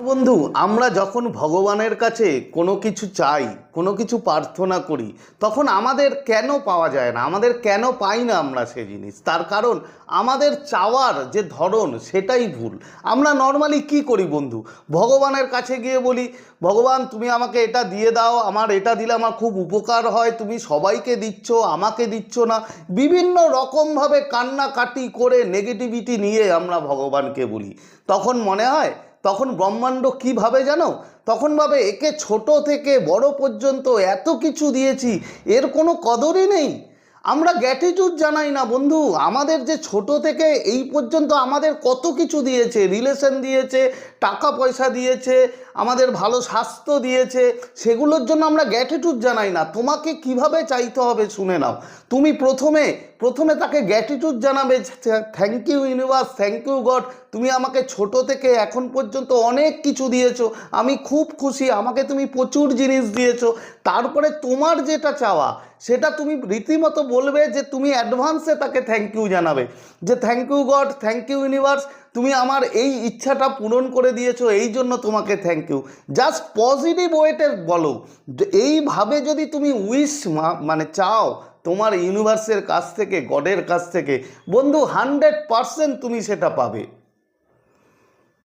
বন্ধু, আমরা যখন ভগবানের কাছে কোনো কিছু চাই, কোনো কিছু প্রার্থনা করি, তখন আমাদের কেন পাওয়া যায় না, আমাদের কেন পাই না আমরা সে জিনিস? তার কারণ আমাদের চাওয়ার যে ধরন সেটাই ভুল। আমরা নর্মালি কি করি বন্ধু, ভগবানের কাছে গিয়ে বলি, ভগবান তুমি আমাকে এটা দিয়ে দাও, আমার এটা দিলে আমার খুব উপকার হয়, তুমি সবাইকে দিচ্ছ আমাকে দিচ্ছ না। বিভিন্ন রকমভাবে কান্নাকাটি করে নেগেটিভিটি নিয়ে আমরা ভগবানকে বলি। তখন মনে হয়, তখন ব্রহ্মাণ্ড কী ভাবে জানো? তখন ভাবে একে ছোট থেকে বড় পর্যন্ত এত কিছু দিয়েছি, এর কোনো কদরই নেই। আমরা গ্র্যাটিটিউড জানাই না বন্ধু। আমাদের যে ছোট থেকে এই পর্যন্ত আমাদের কত কিছু দিয়েছে, রিলেশন দিয়েছে, টাকা পয়সা দিয়েছে, আমাদের ভালো স্বাস্থ্য দিয়েছে, সেগুলোর জন্য আমরা গ্র্যাটিটিউড জানাই না। তোমাকে কিভাবে চাইতে হবে শুনে নাও। তুমি প্রথমে প্রথমে তাকে গ্র্যাটিটিউড জানাবে, thank you universe, thank you God, তুমি আমাকে ছোট থেকে এখন পর্যন্ত অনেক কিছু দিয়েছো, আমি খুব খুশি, আমাকে তুমি প্রচুর জিনিস দিয়েছো। তারপরে তোমার যেটা চাওয়া সেটা তুমি রীতিমতো বলবে, যে তুমি অ্যাডভান্সে তাকে থ্যাংক ইউ জানাবে, যে thank you God, thank you universe, তুমি আমার এই ইচ্ছাটা পূরণ করে দিয়েছো, এই জন্য তোমাকে থ্যাংক ইউ। জাস্ট পজিটিভ ওয়েতে বলো। এইভাবে যদি তুমি উইশ মানে চাও তোমার ইউনিভার্সের কাছ থেকে, গডের কাছ থেকে, বন্ধু 100% তুমি সেটা পাবে।